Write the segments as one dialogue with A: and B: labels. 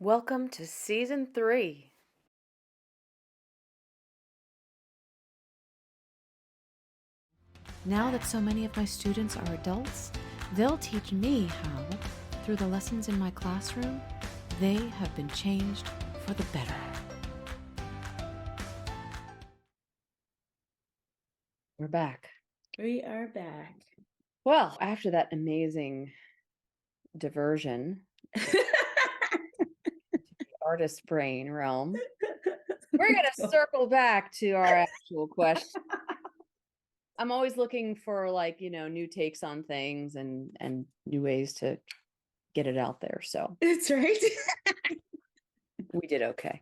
A: Welcome to season 3. Now that so many of my students are adults, they'll teach me how, through the lessons in my classroom, they have been changed for the better. We're back.
B: We are back.
A: Well, after that amazing diversion to the artist brain realm, we're going to circle back to our actual question. I'm always looking for new takes on things and new ways to get it out there. So
B: That's right.
A: we did okay.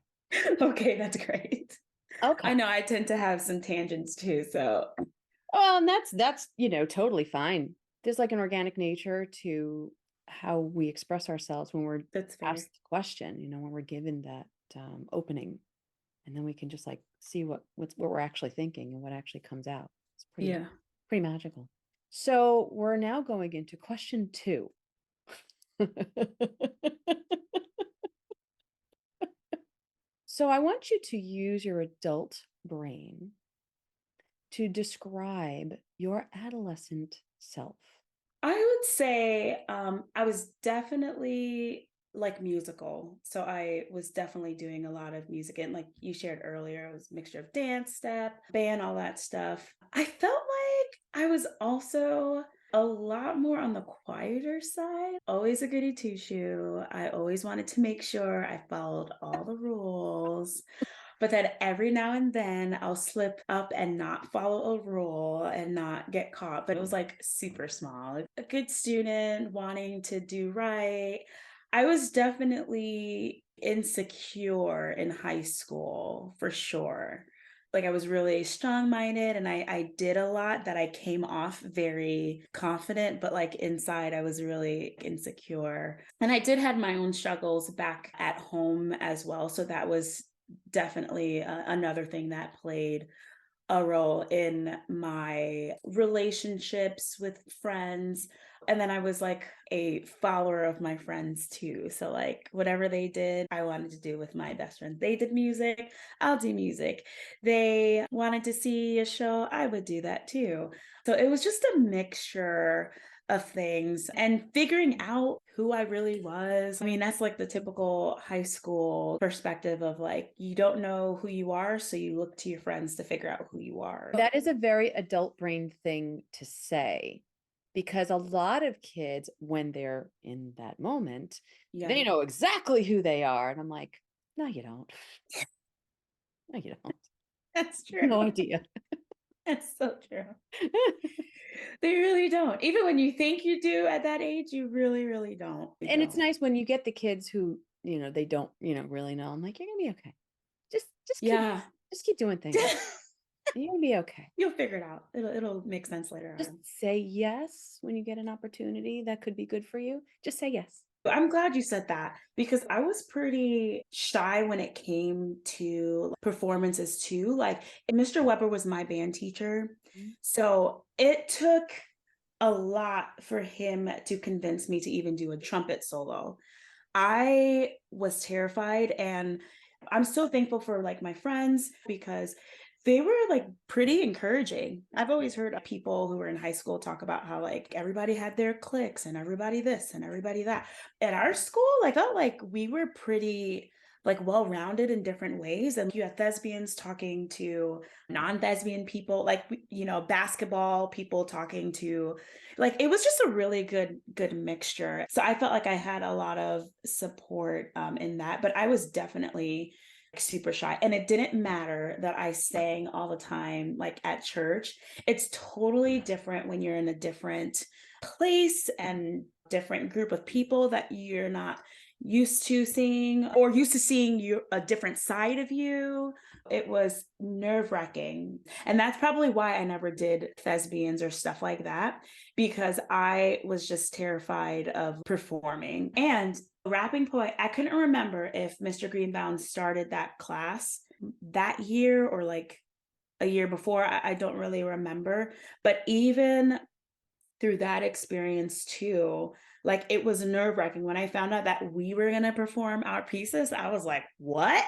B: Okay, that's great.
A: Okay.
B: I know I tend to have some tangents too, so
A: Well, and that's totally fine. There's like an organic nature to how we express ourselves when we're
B: that's fair.
A: asked the question, when we're given that opening, and then we can just like see what we're actually thinking and what actually comes out. It's
B: Yeah.
A: pretty magical. So we're now going into question 2. So I want you to use your adult brain to describe your adolescent self.
B: I would say I was definitely like musical. So I was definitely doing a lot of music. And like you shared earlier, it was a mixture of dance, step, band, all that stuff. I felt like I was also a lot more on the quieter side. Always a goody two shoe. I always wanted to make sure I followed all the rules. But then every now and then I'll slip up and not follow a rule and not get caught. But it was like super small. A good student wanting to do right. I was definitely insecure in high school for sure. Like I was really strong minded and I did a lot that I came off very confident, but like inside I was really insecure. And I did have my own struggles back at home as well. So that was definitely another thing that played a role in my relationships with friends. And then I was like a follower of my friends too. So, like, whatever they did, I wanted to do with my best friend. They did music, I'll do music. They wanted to see a show, I would do that too. So, it was just a mixture of things and figuring out who I really was. I mean, that's like the typical high school perspective of like, you don't know who you are, so you look to your friends to figure out who you are.
A: That is a very adult brain thing to say because a lot of kids, when they're in that moment,
B: Yeah,
A: they know exactly who they are. And I'm like, no, you don't. No, you don't.
B: that's true.
A: No idea.
B: That's so true. They really don't. Even when you think you do at that age, you really, really don't. You
A: And it's
B: don't.
A: nice when you get the kids who, they don't, really know. I'm like, you're gonna be okay. Just keep
B: Yeah.
A: just keep doing things. You're gonna be okay.
B: You'll figure it out. It'll make sense later
A: Just
B: on.
A: say yes when you get an opportunity that could be good for you. Just say yes.
B: But I'm glad you said that because I was pretty shy when it came to performances too. Like Mr. Weber was my band teacher.
A: Mhm.
B: So it took a lot for him to convince me to even do a trumpet solo. I was terrified and I'm so thankful for like my friends because they were like pretty encouraging. I've always heard of people who were in high school talk about how like everybody had their cliques and everybody this and everybody that. At our school, I felt like we were pretty like well-rounded in different ways and you had thespians talking to non-thespian people like basketball people talking to like it was just a really good mixture. So I felt like I had a lot of support in that, but I was definitely like, super shy. And it didn't matter that I sang all the time, like at church. It's totally different when you're in a different place and different group of people that you're not used to seeing or used to seeing you a different side of you. It was nerve-wracking. And that's probably why I never did thespians or stuff like that because I was just terrified of performing. And wrapping point, I couldn't remember if Mr. Greenbaum started that class that year or like a year before. I don't really remember. But even through that experience too, Like, it was nerve-wracking. When I found out that we were gonna perform our pieces, I was like, "What?"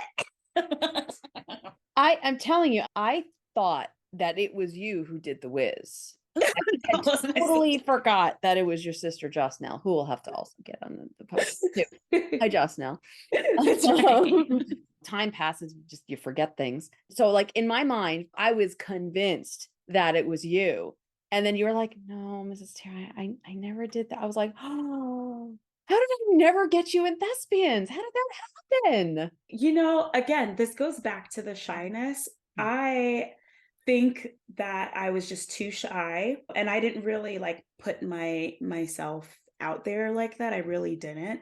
A: I'm telling you, I thought that it was you who did the whiz. And
B: That was my
A: totally
B: sister.
A: forgot that it was your sister Jocelyn, who will have to also get on the podcast too. Hi, Jocelyn.
B: That's right.
A: Time passes, just you forget things. So, like in my mind, I was convinced that it was you, and then you were like, "No, Mrs. Terry, I never did that." I was like, "Oh, how did I never get you in thespians? How did that happen?"
B: Again, this goes back to the shyness. I think that I was just too shy and I didn't really like put myself out there like that. I really didn't.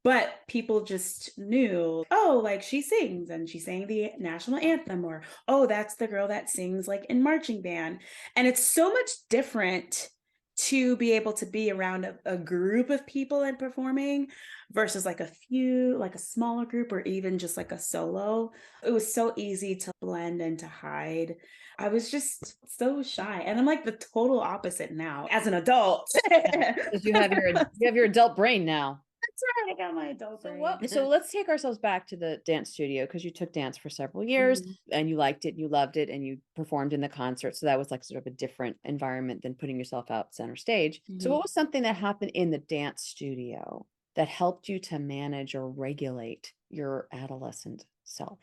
B: But people just knew, oh, like she sings and she sang the national anthem, or oh, that's the girl that sings like in marching band. And it's so much different to be able to be around a group of people and performing versus like a few, like a smaller group or even just like a solo. It was so easy to blend and to hide. I was just so shy. And I'm like the total opposite now as an adult.
A: Because you have your adult brain now.
B: That's right. I got my adult brain.
A: So let's take ourselves back to the dance studio, because you took dance for several years
B: Mhm.
A: and you liked it, you loved it, and you performed in the concert. So that was like sort of a different environment than putting yourself out center stage. So
B: Mhm.
A: what was something that happened in the dance studio that helped you to manage or regulate your adolescent self?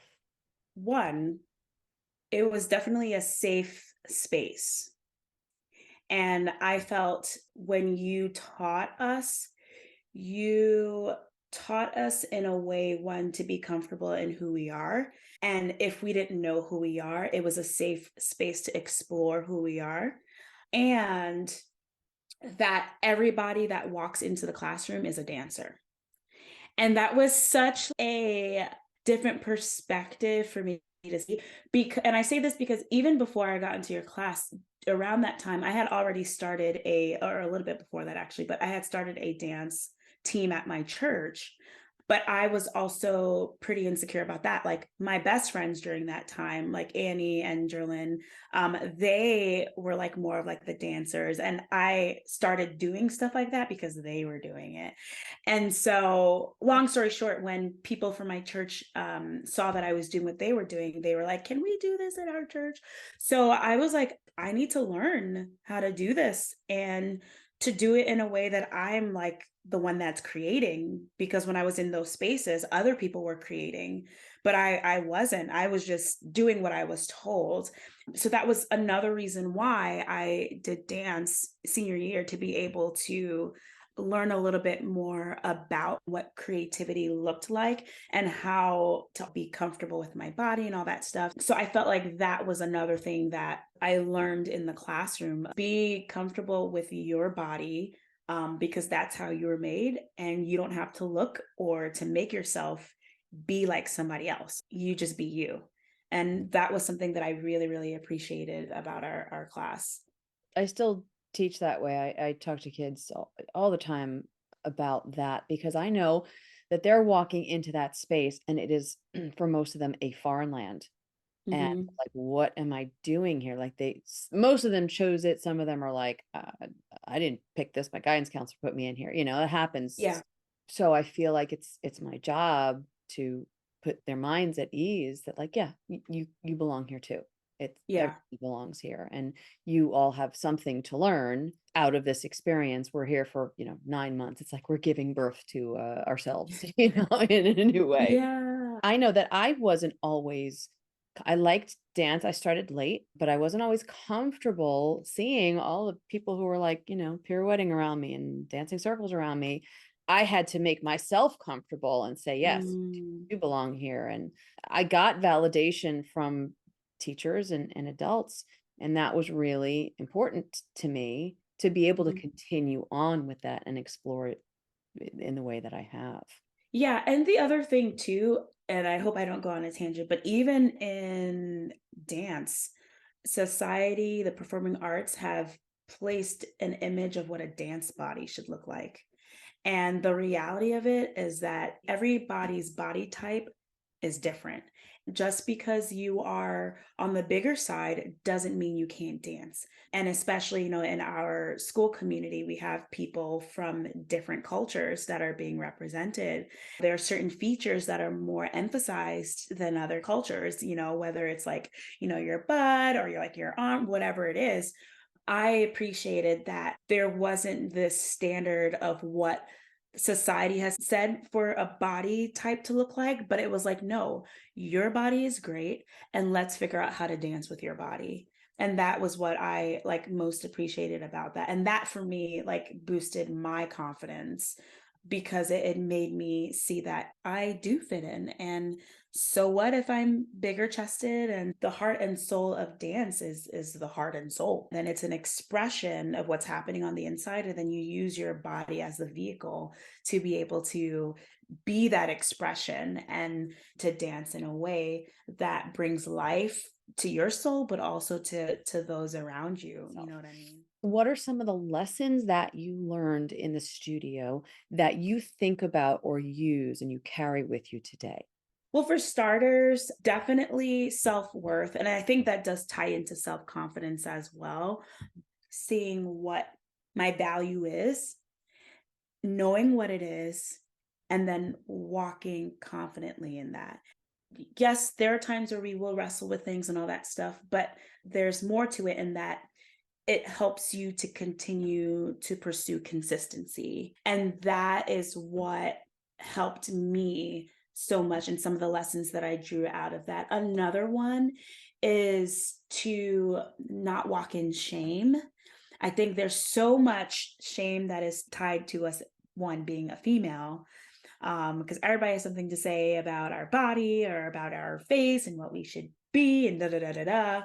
B: One, it was definitely a safe space. And I felt when you taught us in a way, one, to be comfortable in who we are. And if we didn't know who we are, it was a safe space to explore who we are. And that everybody that walks into the classroom is a dancer. And that was such a different perspective for me to see. And I say this because even before I got into your class, around that time, I had already started or a little bit before that actually, but I had started a dance team at my church. But I was also pretty insecure about that. Like my best friends during that time, like Annie and Jerlyn, they were like more of like the dancers. And I started doing stuff like that because they were doing it. And so, long story short, when people from my church saw that I was doing what they were doing, they were like, "Can we do this at our church?" So I was like, I need to learn how to do this and to do it in a way that I'm like the one that's creating. Because when I was in those spaces, other people were creating, but I wasn't. I was just doing what I was told. So that was another reason why I did dance senior year, to be able to learn a little bit more about what creativity looked like and how to be comfortable with my body and all that stuff. So I felt like that was another thing that I learned in the classroom. Be comfortable with your body, because that's how you were made, and you don't have to look or to make yourself be like somebody else. You just be you. And that was something that I really, really appreciated about our class.
A: I still teach that way. I talk to kids all the time about that, because I know that they're walking into that space and it is for most of them a foreign land. And
B: Hmm.
A: like, what am I doing here? Like most of them chose it. Some of them are like, I didn't pick this. My guidance counselor put me in here. It happens.
B: Yeah.
A: So I feel like it's my job to put their minds at ease that, like, yeah, you belong here too. It's
B: Yeah.
A: Everybody belongs here, and you all have something to learn out of this experience. We're here for 9 months. It's like we're giving birth to ourselves, in a new way.
B: Yeah.
A: I know that I liked dance. I started late, but I wasn't always comfortable seeing all the people who were like, pirouetting around me and dancing circles around me. I had to make myself comfortable and say, yes,
B: Mm.
A: you belong here. And I got validation from teachers and adults. And that was really important to me, to be able to
B: Mhm.
A: continue on with that and explore it in the way that I have.
B: Yeah, and the other thing too, and I hope I don't go on a tangent, but even in dance, society, the performing arts have placed an image of what a dance body should look like. And the reality of it is that everybody's body type is different. Just because you are on the bigger side doesn't mean you can't dance. And especially, in our school community, we have people from different cultures that are being represented. There are certain features that are more emphasized than other cultures, whether it's like, your butt or your arm, whatever it is. I appreciated that there wasn't this standard of what society has said for a body type to look like, but it was like, no, your body is great, and let's figure out how to dance with your body. And that was what I like most appreciated about that. And that for me, like boosted my confidence because it made me see that I do fit in. And so what if I'm bigger chested? And the heart and soul of dance is the heart and soul. And it's an expression of what's happening on the inside. And then you use your body as the vehicle to be able to be that expression and to dance in a way that brings life to your soul, but also to those around you. You know what I mean?
A: What are some of the lessons that you learned in the studio that you think about or use and you carry with you today?
B: Well, for starters, definitely self worth. And I think that does tie into self confidence as well. Seeing what my value is, knowing what it is, and then walking confidently in that. Yes, there are times where we will wrestle with things and all that stuff, but there's more to it in that it helps you to continue to pursue consistency. And that is what helped me so much and some of the lessons that I drew out of that. Another one is to not walk in shame. I think there's so much shame that is tied to us, one being a female, because everybody has something to say about our body or about our face and what we should be and da da da da da.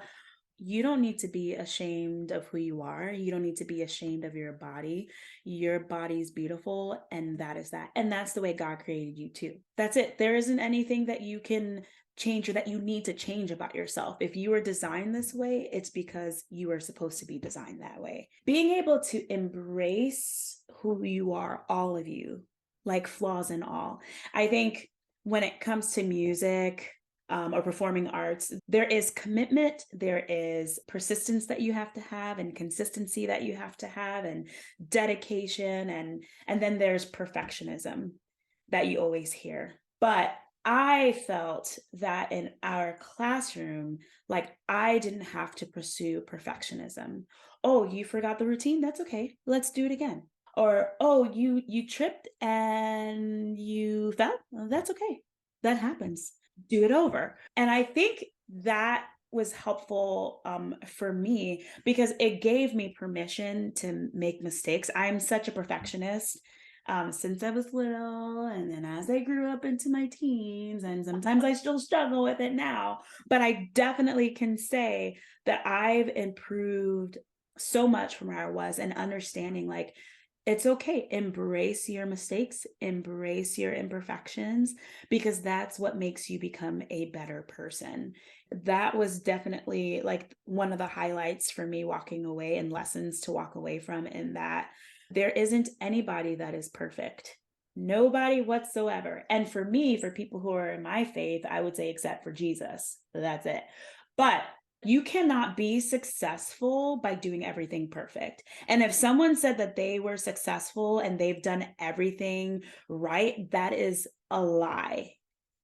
B: You don't need to be ashamed of who you are. You don't need to be ashamed of your body. Your body's beautiful, and that is that. And that's the way God created you too. That's it. There isn't anything that you can change or that you need to change about yourself. If you were designed this way, it's because you were supposed to be designed that way. Being able to embrace who you are, all of you, like flaws and all. I think when it comes to music, or performing arts, there is commitment, there is persistence that you have to have, and consistency that you have to have, and dedication, and then there's perfectionism that you always hear. But I felt that in our classroom, like I didn't have to pursue perfectionism. Oh, you forgot the routine? That's okay. Let's do it again. Or oh, you tripped and you fell? Well, that's okay. That happens. Do it over. And I think that was helpful for me because it gave me permission to make mistakes. I'm such a perfectionist since I was little, and then as I grew up into my teens, and sometimes I still struggle with it now. But I definitely can say that I've improved so much from where I was and understanding like it's okay. Embrace your mistakes, embrace your imperfections, because that's what makes you become a better person. That was definitely like one of the highlights for me walking away and lessons to walk away from, in that there isn't anybody that is perfect. Nobody whatsoever. And for me, for people who are in my faith, I would say, except for Jesus. That's it. But you cannot be successful by doing everything perfect. And if someone said that they were successful and they've done everything right, that is a lie,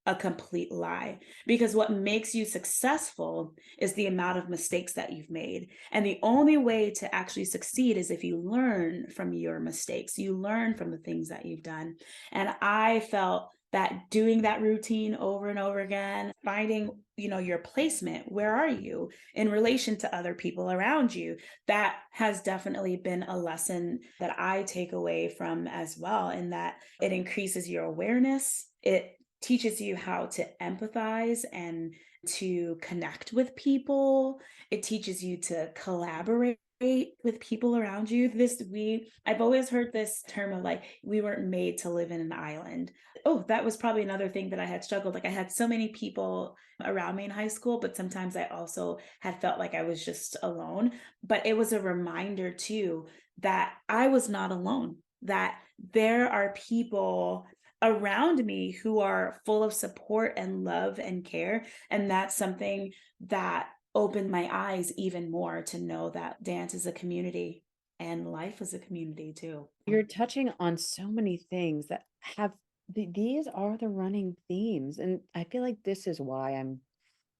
B: a complete lie. Because what makes you successful is the amount of mistakes that you've made. And the only way to actually succeed is if you learn from your mistakes, you learn from the things that you've done. And I felt that doing that routine over and over again, finding, your placement, where are you in relation to other people around you, that has definitely been a lesson that I take away from as well, in that it increases your awareness. It teaches you how to empathize and to connect with people. It teaches you to collaborate with people around you. I've always heard this term of like, we weren't made to live in an island. Oh, that was probably another thing that I had struggled. Like I had so many people around me in high school, but sometimes I also had felt like I was just alone. But it was a reminder too that I was not alone, that there are people around me who are full of support and love and care. And that's something that opened my eyes even more to know that dance is a community and life is a community too.
A: You're touching on so many things that have these are the running themes. And I feel like this is why I'm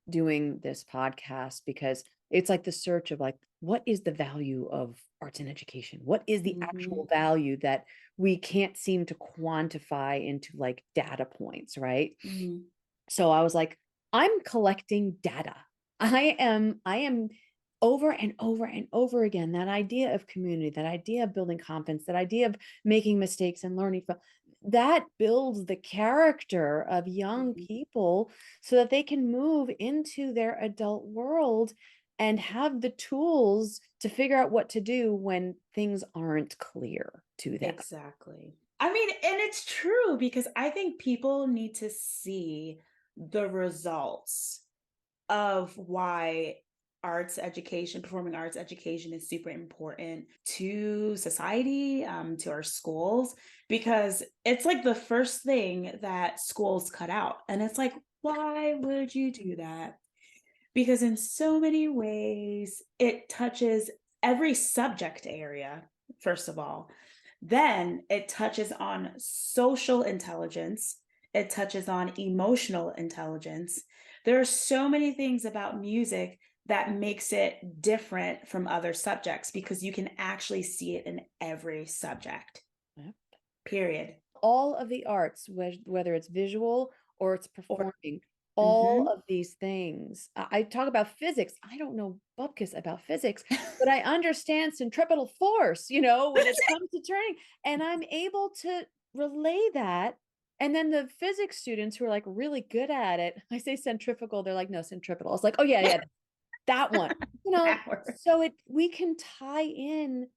A: doing this podcast, because it's like the search of like, what is the value of arts and education? What is the
B: Mhm,
A: actual value that we can't seem to quantify into like data points, right?
B: mhm.
A: So I was like, I'm collecting data. I am over and over and over again, that idea of community, that idea of building confidence, that idea of making mistakes and learning from that builds the character of young
B: Mhm.
A: people so that they can move into their adult world and have the tools to figure out what to do when things aren't clear to them.
B: Exactly. I mean, and it's true because I think people need to see the results of why arts education, performing arts education is super important to society, to our schools, because it's like the first thing that schools cut out. And it's like, why would you do that? Because in so many ways, it touches every subject area, first of all. Then it touches on social intelligence, it touches on emotional intelligence. There are so many things about music that makes it different from other subjects because you can actually see it in every subject.
A: Yep.
B: Period.
A: All of the arts, whether it's visual or it's
B: Or
A: performing, all
B: mhm.
A: of these things. I talk about physics. I don't know bupkis about physics, but I understand centripetal force, when it comes to turning, and I'm able to relay that. And then the physics students who are like really good at it, I say centrifugal, they're like, no, centripetal. I was like, oh yeah, yeah, that one.
B: Power.
A: So we can tie in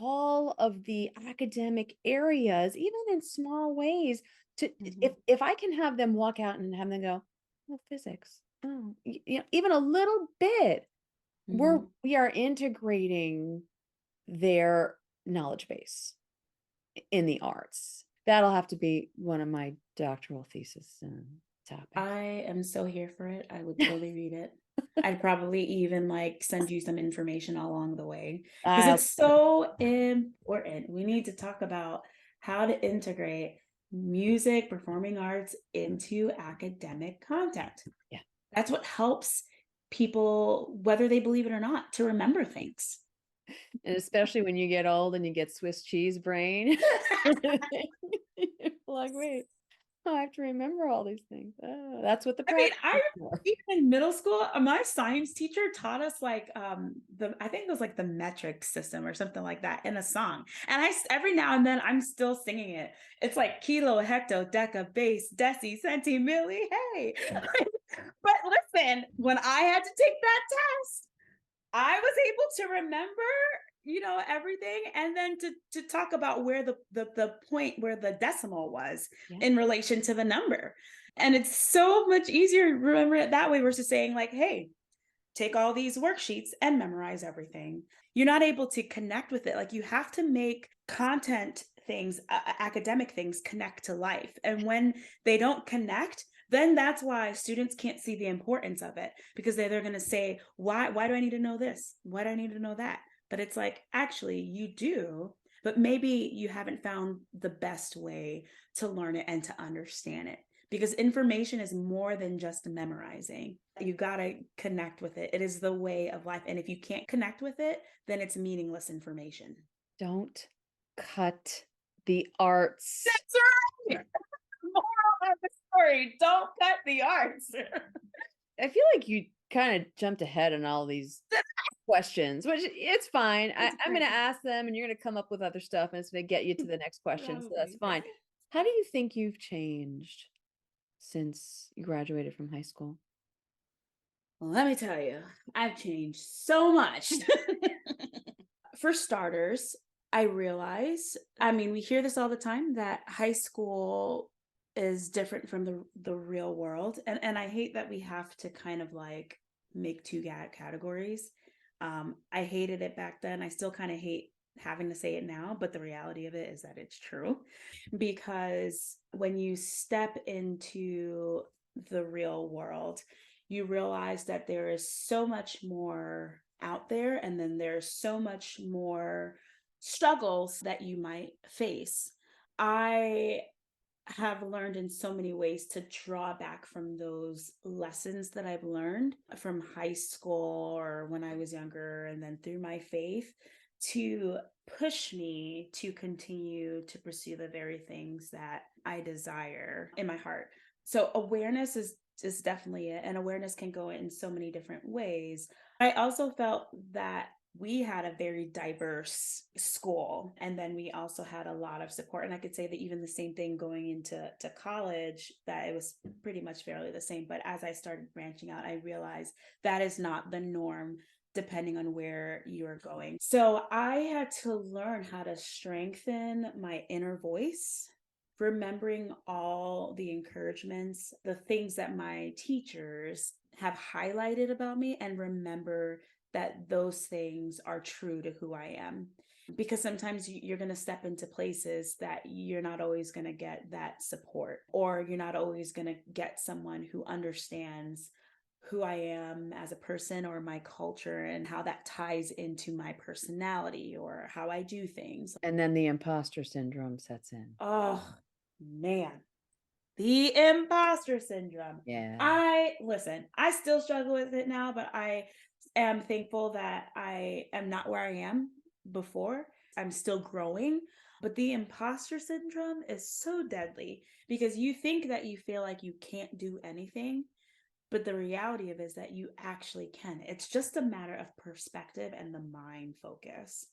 A: all of the academic areas, even in small ways, to
B: Mhm.
A: if I can have them walk out and have them go, "Oh, physics. Oh," even a little bit,
B: Mhm.
A: we are integrating their knowledge base in the arts. That'll have to be one of my doctoral thesis topics.
B: I am so here for it. I would totally read it. I'd probably even like send you some information along the way because
A: I'll
B: it's so important. We need to talk about how to integrate music, performing arts into academic content.
A: Yeah.
B: That's what helps people, whether they believe it or not, to remember things.
A: And especially when you get old and you get Swiss cheese brain. You're like, wait, I have to remember all these things. Oh, that's what the
B: I mean,
A: practice
B: I
A: is for.
B: even in middle school, my science teacher taught us like the I think it was like the metric system or something like that in a song. And every now and then I'm still singing it. It's like kilo, hecto, deca, base, deci, centi, milli, hey. But listen, when I had to take that test, I was able to remember, everything, and then to talk about where the point where the decimal was
A: Yeah.
B: in relation to the number. And it's so much easier to remember it that way versus saying like, hey, take all these worksheets and memorize everything. You're not able to connect with it. Like you have to make content things, academic things connect to life. And when they don't connect, then that's why students can't see the importance of it because they're going to say, why do I need to know this? Why do I need to know that? But it's like, actually, you do, but maybe you haven't found the best way to learn it and to understand it because information is more than just memorizing. You got to connect with it. It is the way of life. And if you can't connect with it, then it's meaningless information.
A: Don't cut the arts.
B: That's right. Moral of the story, don't cut the arts.
A: I feel like you kind of jumped ahead on all these questions, which it's fine.
B: It's
A: I'm going to
B: great.
A: ask them and you're going to come up with other stuff and it's going to get you to the next question. So that's
B: Probably.
A: fine. How do you think you've changed since you graduated from high school?
B: Well, let me tell you, I've changed so much. For starters, I realize, I mean, we hear this all the time that high school is different from the real world. And I hate that we have to kind of like make two categories. I hated it back then. I still kind of hate having to say it now, but the reality of it is that it's true. Because when you step into the real world, you realize that there is so much more out there, and then there's so much more struggles that you might face. I have learned in so many ways to draw back from those lessons that I've learned from high school or when I was younger, and then through my faith to push me to continue to pursue the very things that I desire in my heart. So awareness is definitely it, and awareness can go in so many different ways. I also felt that we had a very diverse school, and then we also had a lot of support, and I could say that even the same thing going into college, that it was pretty much fairly the same. But as I started branching out, I realized that is not the norm depending on where you're going. So I had to learn how to strengthen my inner voice, remembering all the encouragements, the things that my teachers have highlighted about me, and remember that those things are true to who I am. Because sometimes you're going to step into places that you're not always going to get that support, or you're not always going to get someone who understands who I am as a person, or my culture, and how that ties into my personality or how I do things.
A: And then the imposter syndrome sets in.
B: Oh, man. The imposter syndrome.
A: Yeah.
B: I still struggle with it now, but I am thankful that I am not where I am before. I'm still growing, but the imposter syndrome is so deadly because you think that you feel like you can't do anything, but the reality of it is that you actually can. It's just a matter of perspective and the mind focus.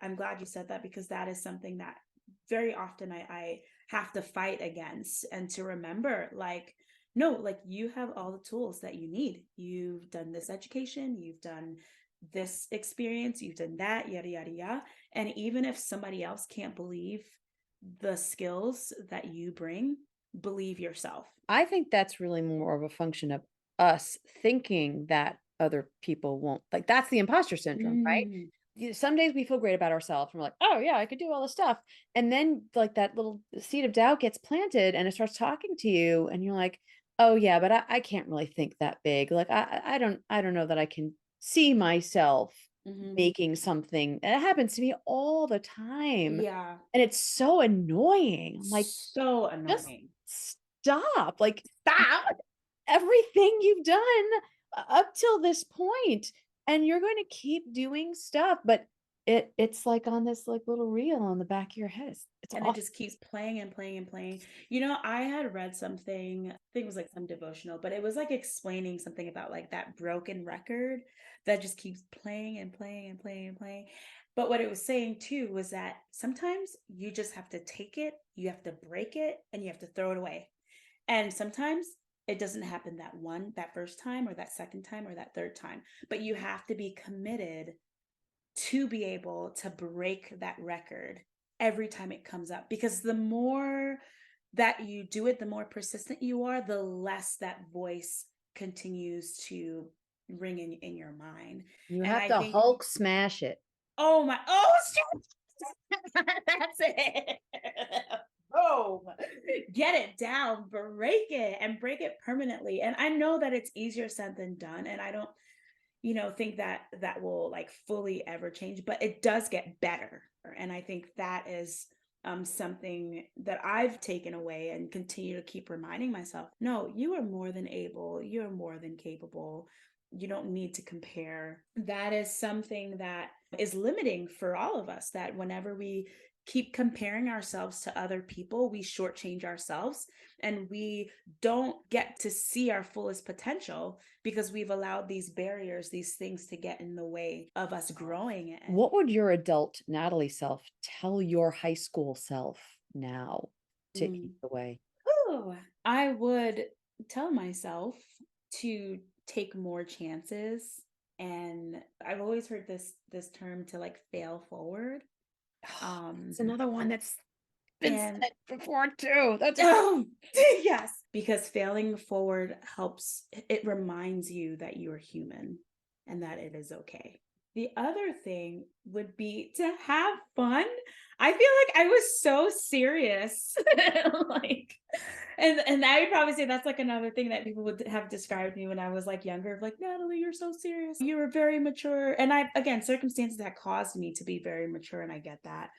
B: I'm glad you said that, because that is something that very often I have to fight against, and to remember, like, no, like, you have all the tools that you need. You've done this education, you've done this experience, you've done that, yada, yada, yada. And even if somebody else can't believe the skills that you bring, believe yourself.
A: I think that's really more of a function of us thinking that other people won't, like, that's the imposter syndrome, right?
B: Mm.
A: Some days we feel great about ourselves and we're like, oh yeah, I could do all this stuff. And then like that little seed of doubt gets planted and it starts talking to you and you're like, oh yeah, but I can't really think that big. Like I don't know that I can see myself
B: Mhm.
A: making something. And it happens to me all the time.
B: Yeah,
A: And it's so annoying. I'm like,
B: so
A: just
B: annoying.
A: stop. Like
B: Stop.
A: everything you've done up till this point, and you're going to keep doing stuff, but it's like on this like little reel on the back of your head. It's
B: And it
A: awful.
B: just keeps playing and playing and playing. You know, I had read something, I think it was like some devotional, but it was like explaining something about like that broken record that just keeps playing and playing and playing and playing. But what it was saying too was that sometimes you just have to take it, you have to break it, and you have to throw it away. And sometimes it doesn't happen that first time, or that second time, or that third time, but you have to be committed to be able to break that record every time it comes up, because the more that you do it, the more persistent you are, the less that voice continues to ring in your mind.
A: You
B: And
A: have
B: I
A: to
B: think,
A: Hulk smash it.
B: oh my, oh shit. That's it. Boom. Get it down, break it, and break it permanently. And I know that it's easier said than done, and I don't, think that that will like fully ever change, but it does get better. And I think that is something that I've taken away and continue to keep reminding myself, no, you are more than able, you're more than capable. You don't need to compare. That is something that is limiting for all of us, that whenever we keep comparing ourselves to other people, we shortchange ourselves, and we don't get to see our fullest potential because we've allowed these barriers, these things to get in the way of us growing. And
A: What would your adult Natalie self tell your high school self now to ease
B: mm,
A: the way?
B: ooh, I would tell myself to take more chances. And I've always heard this term, to like fail forward. Um
A: It's another one that's been
B: and
A: said before too. That's
B: oh, yes, because failing forward helps, it reminds you that you're human and that it is okay. The other thing would be to have fun. I feel like I was so serious. Like, and I would probably say that's like another thing that people would have described me when I was like younger, of like, Natalie, you're so serious. You were very mature. And I, again, circumstances that caused me to be very mature, and I get that.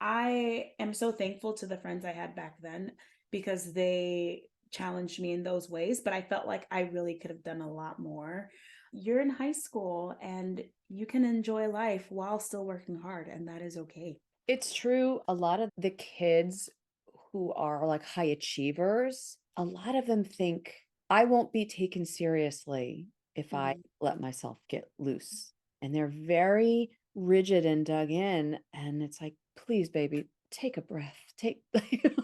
B: I am so thankful to the friends I had back then because they challenged me in those ways, but I felt like I really could have done a lot more. You're in high school and you can enjoy life while still working hard, and that is okay.
A: It's true. A lot of the kids who are like high achievers, a lot of them think I won't be taken seriously if I
B: Mhm.
A: let myself get loose. And they're very rigid and dug in. And it's like, please, baby, take a breath, take,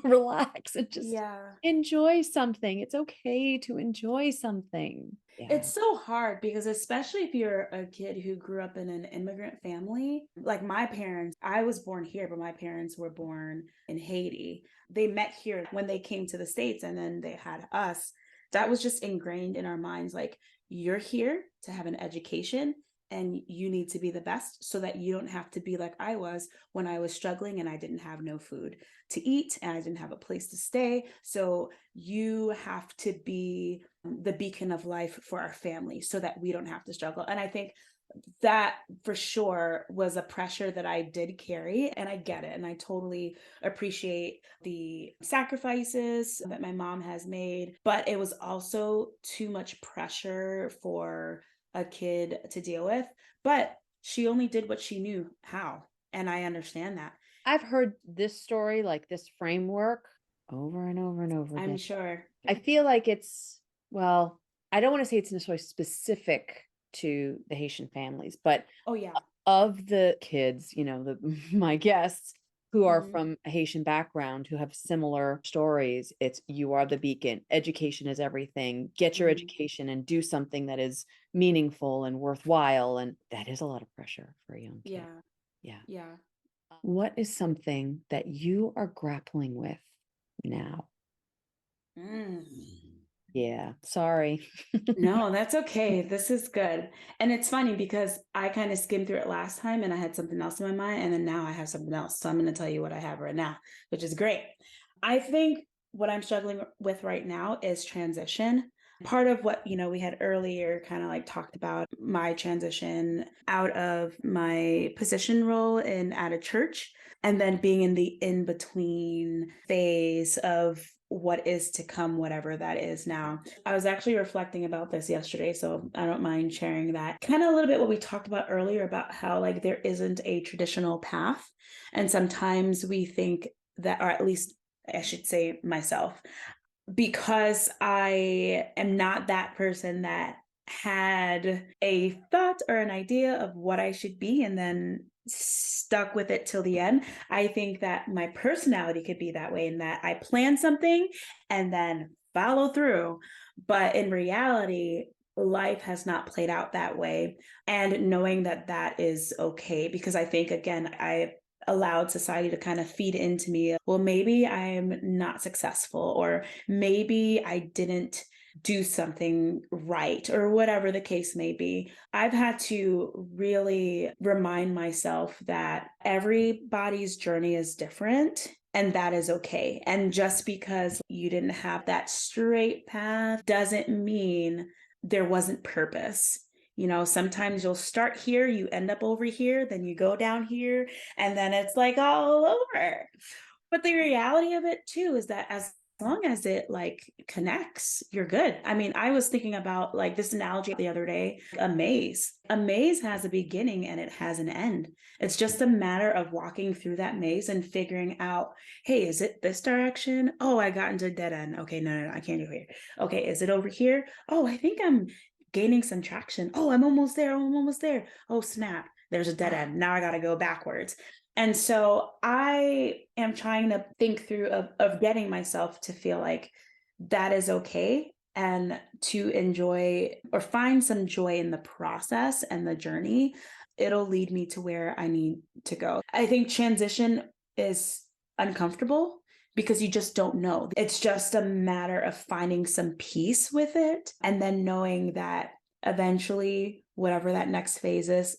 A: relax and just
B: Yeah.
A: enjoy something. It's okay to enjoy something. Yeah.
B: It's so hard because, especially if you're a kid who grew up in an immigrant family, like my parents, I was born here, but my parents were born in Haiti. They met here when they came to the States, and then they had us. That was just ingrained in our minds. Like, you're here to have an education and you need to be the best so that you don't have to be like I was when I was struggling and I didn't have no food to eat and I didn't have a place to stay. So you have to be the beacon of life for our family so that we don't have to struggle. And I think that for sure was a pressure that I did carry, and I get it. And I totally appreciate the sacrifices that my mom has made, but it was also too much pressure for a kid to deal with. But she only did what she knew how. And I understand that.
A: I've heard this story, like this framework, over and over and over
B: I'm
A: again.
B: sure.
A: I feel like it's, well, I don't want to say it's necessarily specific to the Haitian families, but
B: Oh, yeah.
A: of the kids, my guests who are
B: Mhm.
A: from a Haitian background who have similar stories, it's you are the beacon. Education is everything. Get your
B: Mhm.
A: education and do something that is meaningful and worthwhile. And that is a lot of pressure for a young kid.
B: Yeah.
A: Yeah.
B: Yeah.
A: What is something that you are grappling with now?
B: Mm.
A: Yeah, sorry.
B: No, that's okay. This is good. And it's funny because I kind of skimmed through it last time and I had something else in my mind. And then now I have something else. So I'm going to tell you what I have right now, which is great. I think what I'm struggling with right now is transition. Part of what, we had earlier kind of like talked about my transition out of my position role in at a church, and then being in the in between phase of what is to come, whatever that is now. I was actually reflecting about this yesterday, so I don't mind sharing that. Kind of a little bit what we talked about earlier about how like there isn't a traditional path. And sometimes we think that, or at least I should say myself, because I am not that person that had a thought or an idea of what I should be and then stuck with it till the end. I think that my personality could be that way, in that I plan something and then follow through. But in reality, life has not played out that way. And knowing that that is okay, because I think, again, I allowed society to kind of feed into me, well, maybe I'm not successful, or maybe I didn't do something right, or whatever the case may be. I've had to really remind myself that everybody's journey is different. And that is okay. And just because you didn't have that straight path doesn't mean there wasn't purpose. Sometimes you'll start here, you end up over here, then you go down here, and then it's like all over. But the reality of it too is that as long as it like connects, you're good. I mean, I was thinking about like this analogy the other day, a maze. A maze has a beginning and it has an end. It's just a matter of walking through that maze and figuring out, hey, is it this direction? Oh, I got into a dead end. Okay, no, I can't go here. Okay, is it over here? Oh, I think I'm gaining some traction. Oh, I'm almost there. Oh, I'm almost there. Oh, snap. There's a dead end. Now I got to go backwards. And so I am trying to think through of getting myself to feel like that is okay, and to enjoy or find some joy in the process and the journey. It'll lead me to where I need to go. I think transition is uncomfortable because you just don't know. It's just a matter of finding some peace with it and then knowing that eventually, whatever that next phase is,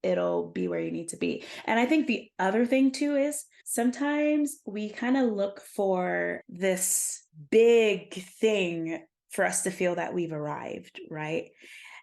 B: it'll be where you need to be. And I think the other thing too is sometimes we kind of look for this big thing for us to feel that we've arrived, right?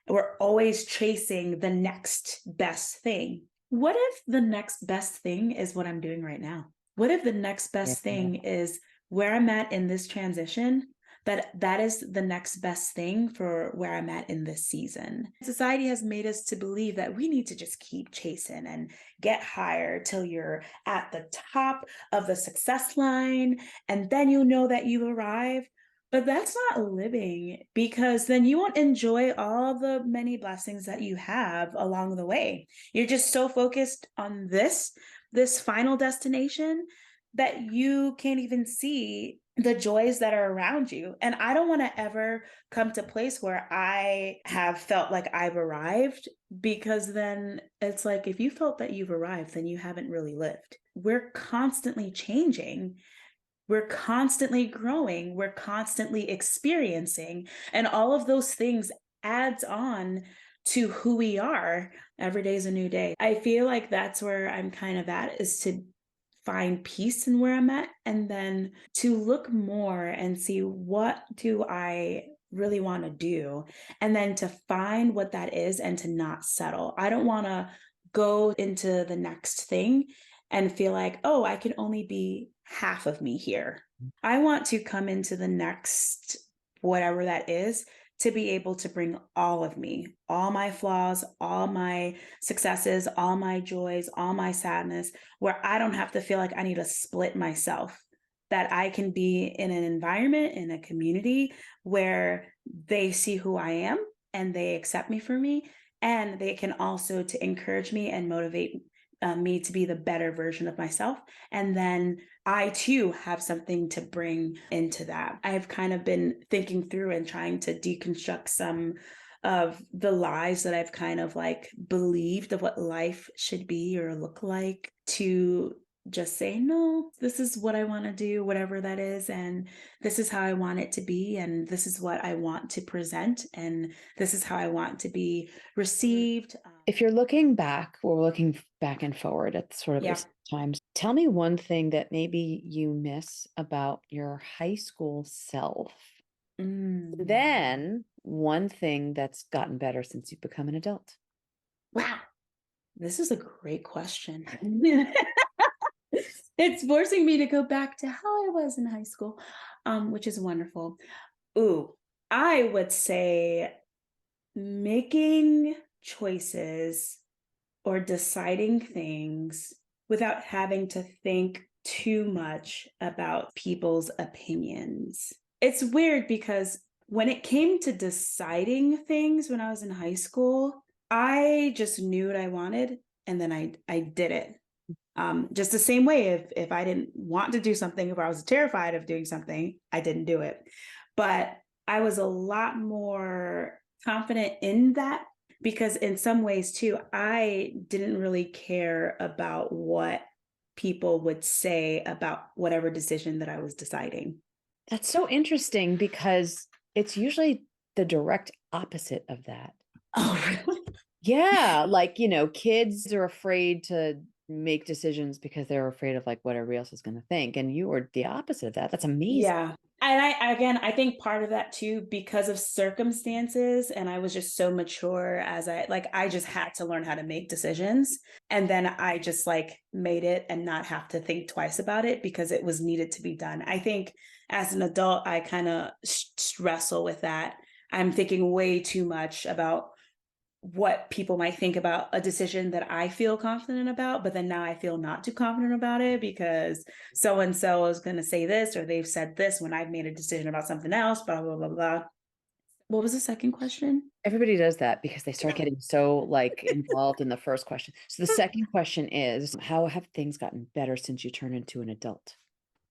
B: We're always chasing the next best thing. What if the next best thing is what I'm doing right now? What if the next
A: Yeah.
B: best thing is where I'm at in this transition? That is the next best thing for where I'm at in this season. Society has made us to believe that we need to just keep chasing and get higher till you're at the top of the success line, and then you know that you've arrived. But that's not living, because then you won't enjoy all the many blessings that you have along the way. You're just so focused on this final destination that you can't even see the joys that are around you. And I don't want to ever come to a place where I have felt like I've arrived, because then it's like, if you felt that you've arrived, then you haven't really lived. We're constantly changing. We're constantly growing, we're constantly experiencing, and all of those things adds on to who we are. Every day is a new day. I feel like that's where I'm kind of at, is to find peace in where I'm at, and then to look more and see, what do I really want to do, and then to find what that is and to not settle. I don't want to go into the next thing and feel like, oh, I can only be half of me here. I want to come into the next, whatever that is, to be able to bring all of me, all my flaws, all my successes, all my joys, all my sadness, where I don't have to feel like I need to split myself. That I can be in an environment, in a community where they see who I am and they accept me for me. And they can also to encourage me and motivate me to be the better version of myself. And then I too have something to bring into that. I've kind of been thinking through and trying to deconstruct some of the lies that I've kind of like believed of what life should be or look like, to just say, no, this is what I want to do, whatever that is. And this is how I want it to be. And this is what I want to present. And this is how I want to be received.
A: If you're looking back, or we're looking back and forward at sort of
B: Yeah.
A: these times, tell me one thing that maybe you miss about your high school self. Then one thing that's gotten better since you've become an adult.
B: Wow. This is a great question. It's forcing me to go back to how I was in high school, which is wonderful. Ooh, I would say making choices or deciding things without having to think too much about people's opinions. It's weird because when it came to deciding things when I was in high school, I just knew what I wanted, and then I did it. Just the same way, if I didn't want to do something, if I was terrified of doing something, I didn't do it. But I was a lot more confident in that, because in some ways too, I didn't really care about what people would say about whatever decision that I was deciding.
A: That's so interesting, because it's usually the direct opposite of that.
B: Oh, really?
A: Yeah, like, kids are afraid to make decisions because they're afraid of like what everybody else is going to think. And you were the opposite of that. That's amazing.
B: Yeah. And I think part of that too, because of circumstances, and I was just so mature, as I just had to learn how to make decisions. And then I just like made it and not have to think twice about it, because it was needed to be done. I think as an adult, I kind of wrestle with that. I'm thinking way too much about what people might think about a decision that I feel confident about, but then now I feel not too confident about it because so and so is going to say this, or they've said this when I've made a decision about something else, blah, blah, blah, blah. What was the second question?
A: Everybody does that because they start getting so like involved in the first question. So the second question is, how have things gotten better since you turned into an adult?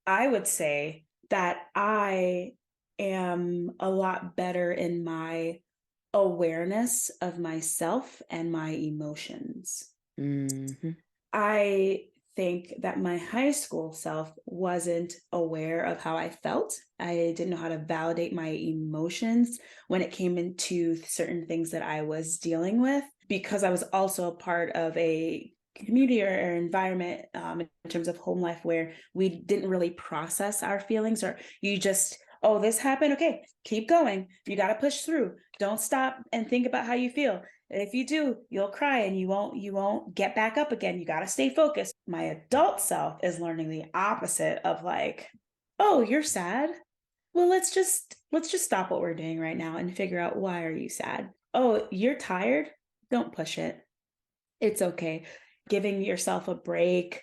B: I would say that I am a lot better in my awareness of myself and my emotions.
A: Hmm.
B: I think that my high school self wasn't aware of how I felt. I didn't know how to validate my emotions when it came into certain things that I was dealing with, because I was also a part of a community or environment, in terms of home life, where we didn't really process our feelings, or you just, oh, this happened, okay, keep going, you got to push through, don't stop and think about how you feel. If you do, you'll cry and you won't get back up again. You got to stay focused. My adult self is learning the opposite of like, oh, you're sad. Well, let's just stop what we're doing right now and figure out, why are you sad? Oh, you're tired? Don't push it. It's okay. Giving yourself a break,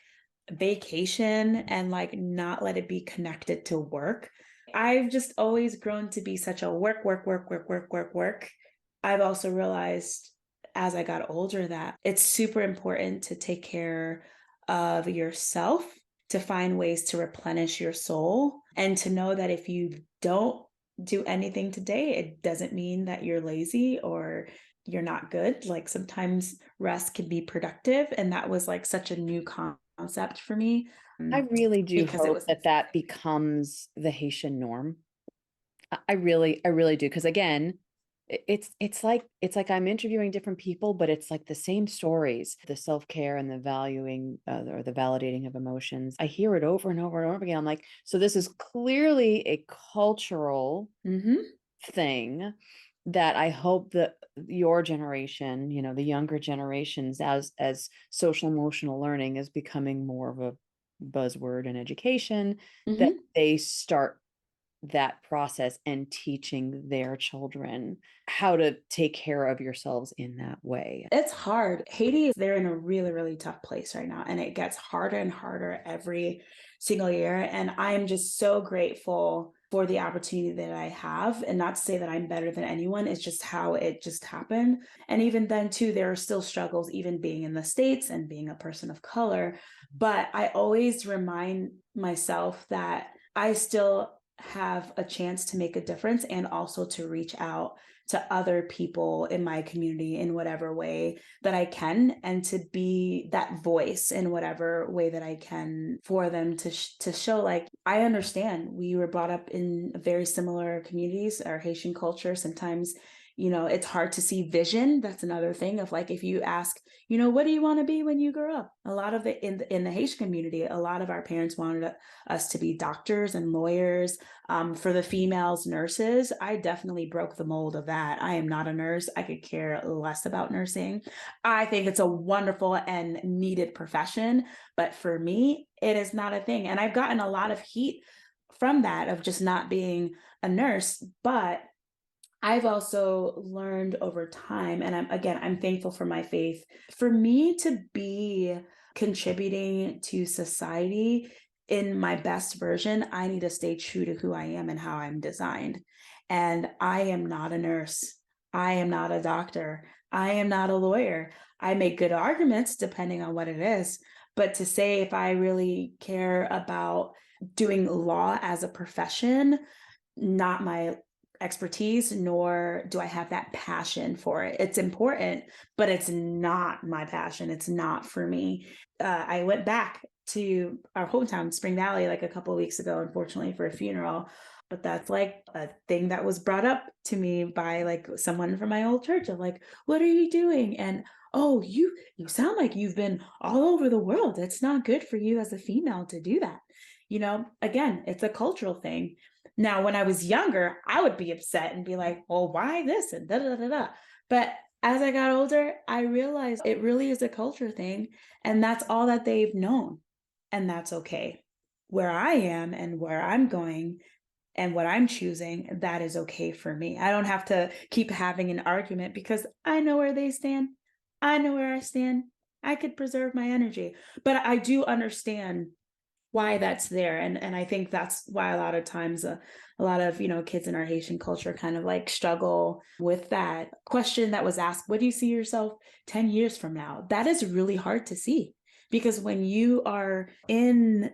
B: vacation, and like not let it be connected to work. I've just always grown to be such a work, work, work, work, work, work, work. I've also realized as I got older that it's super important to take care of yourself, to find ways to replenish your soul, and to know that if you don't do anything today, it doesn't mean that you're lazy or you're not good. Like sometimes rest can be productive. And that was like such a new concept for me,
A: I really do
B: because it
A: hope
B: was.
A: that that becomes the Haitian norm. I really do. Because again, it's like I'm interviewing different people, but it's like the same stories, the self-care and the valuing or the validating of emotions. I hear it over and over and over again. I'm like, so this is clearly a cultural
B: Mhm.
A: thing that I hope that your generation, the younger generations, as social emotional learning is becoming more of a buzzword in education, that
B: Mhm.
A: they start that process and teaching their children how to take care of yourselves in that way.
B: It's hard. Haiti, they're in a really, really tough place right now, and it gets harder and harder every single year. And I am just so grateful for the opportunity that I have. And not to say that I'm better than anyone, it's just how it just happened. And even then, too, there are still struggles, even being in the States and being a person of color. But I always remind myself that I still have a chance to make a difference, and also to reach out to other people in my community in whatever way that I can, and to be that voice in whatever way that I can for them, to show like, I understand. We were brought up in very similar communities. Our Haitian culture, sometimes, it's hard to see vision. That's another thing of like, if you ask, what do you want to be when you grow up? A lot of it in the Haitian community, a lot of our parents wanted us to be doctors and lawyers. For the females, nurses, I definitely broke the mold of that. I am not a nurse. I could care less about nursing. I think it's a wonderful and needed profession, but for me, it is not a thing. And I've gotten a lot of heat from that, of just not being a nurse. But I've also learned over time, and I'm thankful for my faith. For me to be contributing to society in my best version, I need to stay true to who I am and how I'm designed. And I am not a nurse. I am not a doctor. I am not a lawyer. I make good arguments depending on what it is. But to say if I really care about doing law as a profession, not my expertise, nor do I have that passion for it. It's important, but it's not my passion. It's not for me. I went back to our hometown, Spring Valley, like a couple of weeks ago, unfortunately, for a funeral. But that's like a thing that was brought up to me by like someone from my old church of like, what are you doing? And oh, you sound like you've been all over the world. It's not good for you as a female to do that. Again, it's a cultural thing. Now, when I was younger, I would be upset and be like, well, why this? And da da da da. But as I got older, I realized it really is a culture thing. And that's all that they've known. And that's okay. Where I am and where I'm going and what I'm choosing, that is okay for me. I don't have to keep having an argument, because I know where they stand. I know where I stand. I could preserve my energy. But I do understand why that's there, and I think that's why a lot of times, a lot of kids in our Haitian culture kind of like struggle with that question that was asked, what do you see yourself 10 years from now? That is really hard to see, because when you are in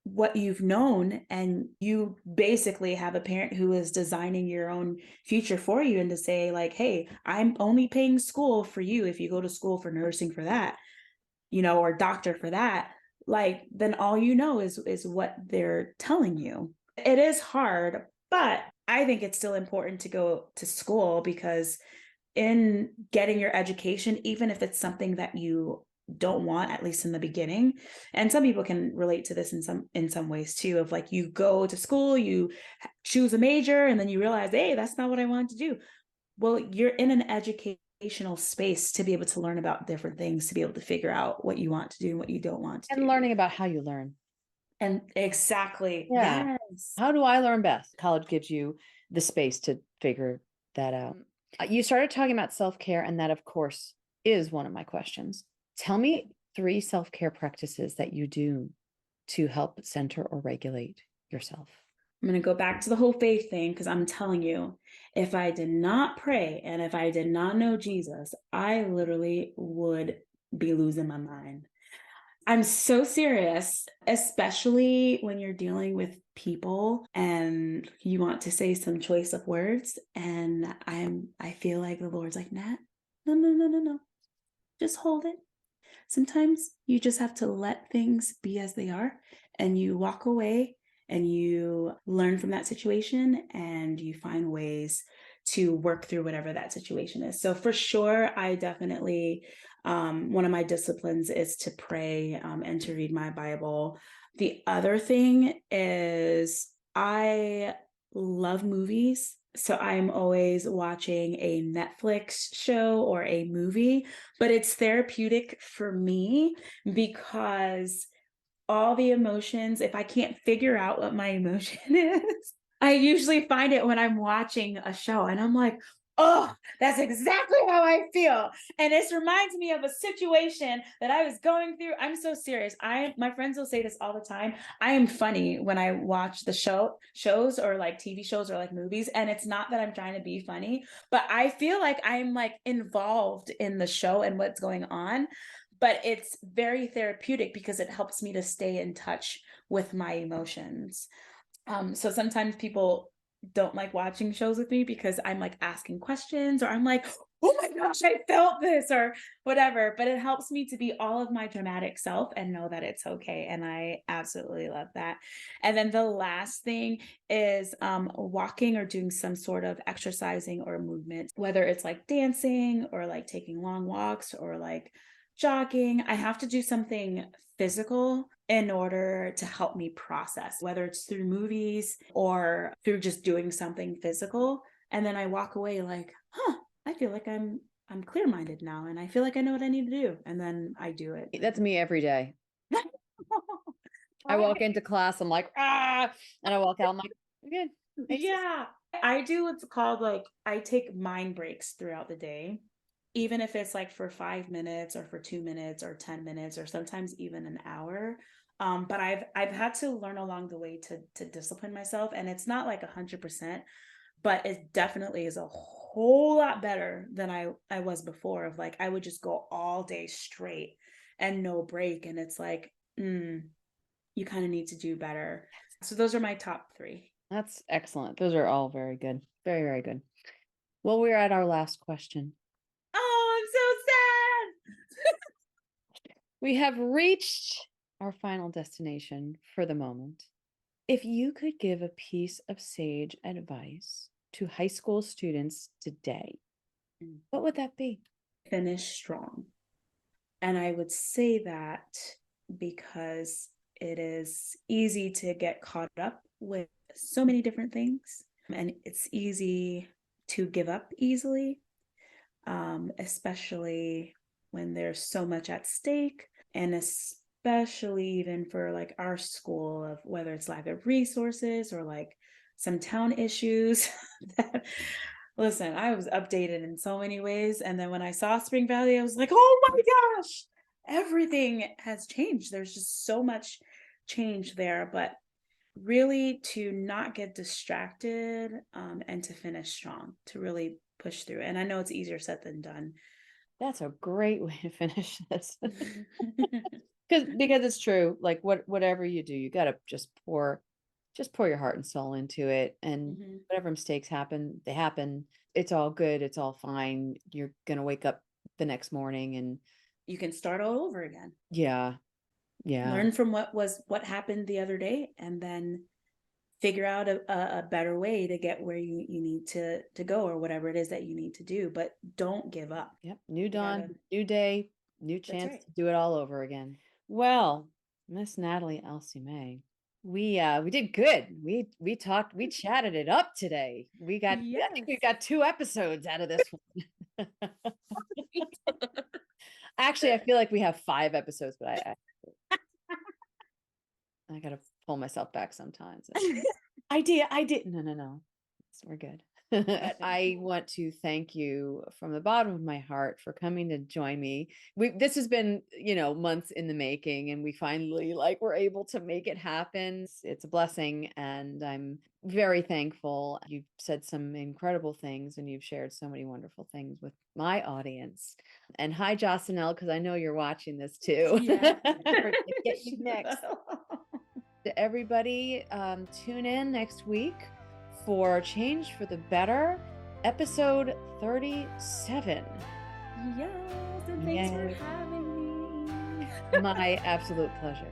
B: what you've known, and you basically have a parent who is designing your own future for you, and to say like, hey, I'm only paying school for you if you go to school for nursing for that, or doctor for that. like then all you know is what they're telling you. It is hard, but I think it's still important to go to school because in getting your education, even if it's something that you don't want, at least in the beginning, and some people can relate to this in some ways too, of like you go to school, you choose a major, and then you realize, hey, that's not what I wanted to do. Well, you're in an educational space to be able to learn about different things, to be able to figure out what you want to do and what you don't want to
A: And
B: do.
A: learning about how you learn.
B: And exactly.
A: Yeah.
B: Yes.
A: How do I learn best? College gives you the space to figure that out. You started talking about self-care, and that, of course, is one of my questions. Tell me 3 self-care practices that you do to help center or regulate yourself.
B: I'm going to go back to the whole faith thing because I'm telling you, if I did not pray and if I did not know Jesus, I literally would be losing my mind. I'm so serious, especially when you're dealing with people and you want to say some choice of words. And I feel like the Lord's like, Nat, no, no, no, no, no. Just hold it. Sometimes you just have to let things be as they are and you walk away and you learn from that situation and you find ways to work through whatever that situation is. So for sure, I definitely, one of my disciplines is to pray and to read my Bible. The other thing is I love movies. So I'm always watching a Netflix show or a movie, but it's therapeutic for me because all the emotions, if I can't figure out what my emotion is, I usually find it when I'm watching a show and I'm like, oh, that's exactly how I feel. And this reminds me of a situation that I was going through. I'm so serious. My friends will say this all the time. I am funny when I watch the shows or like TV shows or like movies. And it's not that I'm trying to be funny, but I feel like I'm like involved in the show and what's going on, but it's very therapeutic because it helps me to stay in touch with my emotions. So sometimes people don't like watching shows with me because I'm like asking questions or I'm like, oh my gosh, I felt this or whatever. But it helps me to be all of my dramatic self and know that it's okay. And I absolutely love that. And then the last thing is walking or doing some sort of exercising or movement, whether it's like dancing or like taking long walks or like jogging. I have to do something physical in order to help me process, whether it's through movies or through just doing something physical. And then I walk away like, huh, I feel like I'm clear-minded now and I feel like I know what I need to do. And then I do it.
A: That's me every day. I walk into class, I'm like, ah, and I walk out, I'm like, good.
B: Yeah. I do what's called like I take mind breaks throughout the day, even if it's like for 5 minutes or for 2 minutes or 10 minutes or sometimes even an hour. But I've had to learn along the way to discipline myself, and it's not like 100%, but it definitely is a whole lot better than I was before. Of like I would just go all day straight and no break, and it's like, you kind of need to do better. So those are my top three.
A: That's excellent. Those are all very good. Very, very good. Well, we're at our last question.
B: Oh, I'm so sad.
A: We have reached our final destination for the moment. If you could give a piece of sage advice to high school students today, what would that be?
B: Finish strong. And I would say that because it is easy to get caught up with so many different things, and it's easy to give up easily, especially when there's so much at stake, and especially even for like our school, of whether it's lack of resources or like some town issues that, listen, I was updated in so many ways. And then when I saw Spring Valley, I was like, oh my gosh, everything has changed. There's just so much change there. But really to not get distracted, and to finish strong, to really push through. And I know it's easier said than done.
A: That's a great way to finish this. Because it's true. Like whatever you do, you gotta just pour your heart and soul into it. And
B: Mhm.
A: whatever mistakes happen, they happen. It's all good. It's all fine. You're gonna wake up the next morning and
B: You can start all over again.
A: yeah, Yeah.
B: Learn from what happened the other day, and then figure out a better way to get where you need to go, or whatever it is that you need to do. But don't give up.
A: Yep. New dawn,
B: gotta-
A: new day, new
B: That's
A: chance
B: right.
A: to do it all over again. Well, Miss Nathalie Alcime, we did good. We talked, we chatted it up today. I think we got 2 episodes out of this one. Actually, I feel like we have 5 episodes, but I gotta pull myself back sometimes. I did. No. We're good. I want to thank you from the bottom of my heart for coming to join me. This has been, months in the making, and we finally were able to make it happen. It's a blessing, and I'm very thankful. You've said some incredible things, and you've shared so many wonderful things with my audience. And hi, Jocelyn, because I know you're watching this too.
B: Yeah.
A: We're gonna get you next. To everybody, tune in next week for Change for the Better, episode 37.
B: Yes, and thanks for having me.
A: My absolute pleasure.